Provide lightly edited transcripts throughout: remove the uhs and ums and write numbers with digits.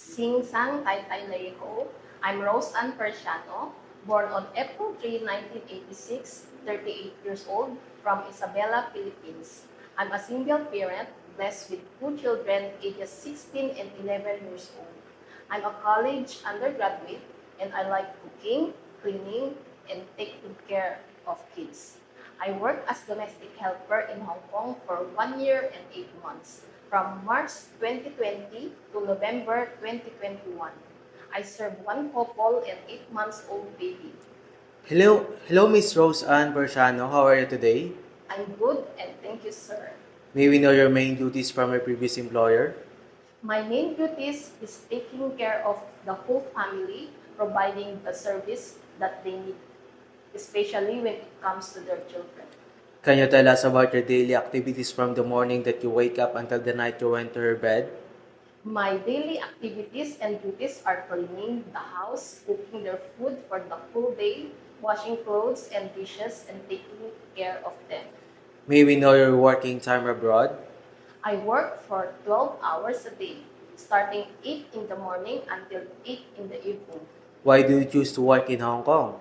Sing Sang Tai Tai Lei Ho. I'm Rose Ann Persiano, born on April 3, 1986, 38 years old, from Isabela, Philippines. I'm a single parent, blessed with two children, ages 16 and 11 years old. I'm a college undergraduate, and I like cooking, cleaning, and taking care of kids. I worked as domestic helper in Hong Kong for 1 year and 8 months, from March 2020 to November 2021. I served one couple and 8 months old baby. Hello, Miss Rose Ann Berciano. How are you today? I'm good and thank you, sir. May we know your main duties from your previous employer? My main duties is taking care of the whole family, providing the service that they need, especially when it comes to their children. Can you tell us about your daily activities from the morning that you wake up until the night you went to your bed? My daily activities and duties are cleaning the house, cooking their food for the full day, washing clothes and dishes, and taking care of them. May we know your working time abroad? I work for 12 hours a day, starting 8 in the morning until 8 in the evening. Why do you choose to work in Hong Kong?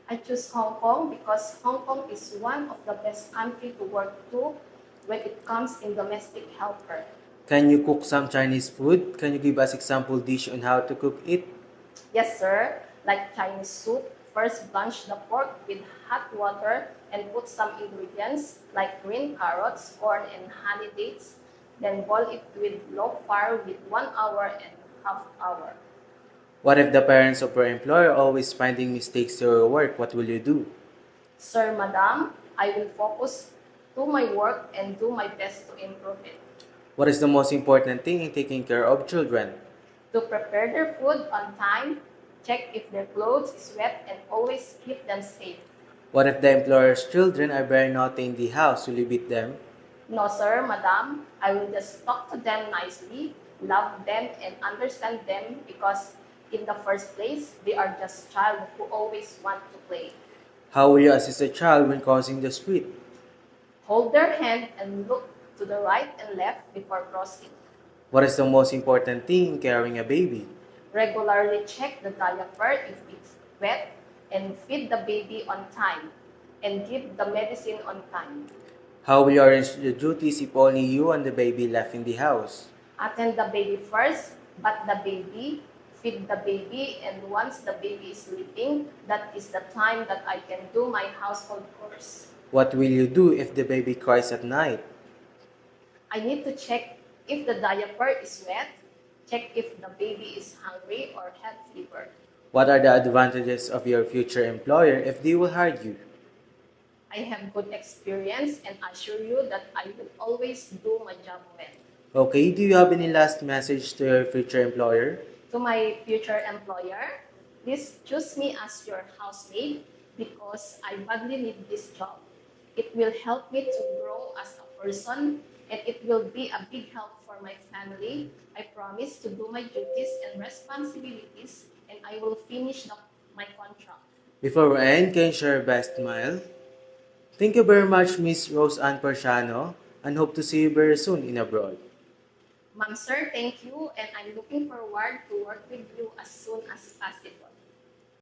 I choose Hong Kong because Hong Kong is one of the best country to work to when it comes in domestic helper. Can you cook some Chinese food? Can you give us example dish on how to cook it? Yes, sir. Like Chinese soup, first blanch the pork with hot water and put some ingredients like green carrots, corn, and honey dates. Then boil it with low fire with 1 hour and half hour. What if the parents of your employer always finding mistakes to your work? What will you do? Sir, madam, I will focus to my work and do my best to improve it. What is the most important thing in taking care of children? To prepare their food on time, check if their clothes is wet, and always keep them safe. What if the employer's children are very naughty in the house? Will you beat them? No, sir, madam, I will just talk to them nicely, love them, and understand them because in the first place, they are just child who always want to play. How will you assist a child when crossing the street? Hold their hand and look to the right and left before crossing. What is the most important thing in carrying a baby? Regularly check the diaper if it's wet and feed the baby on time and give the medicine on time. How will you arrange the duties if only you and the baby left in the house? Attend the baby first, bat the baby, feed the baby, and once the baby is sleeping, that is the time that I can do my household chores. What will you do if the baby cries at night? I need to check if the diaper is wet, check if the baby is hungry or have fever. What are the advantages of your future employer if they will hire you? I have good experience and assure you that I will always do my job well. Okay, do you have any last message to your future employer? To my future employer, please choose me as your housemaid because I badly need this job. It will help me to grow as a person and it will be a big help for my family. I promise to do my duties and responsibilities and I will finish my contract. Before we end, can you share your best smile? Thank you very much, Miss Rose Ann Persiano, and hope to see you very soon in abroad. Ma'am, sir, thank you and I'm looking forward to work with you as soon as possible.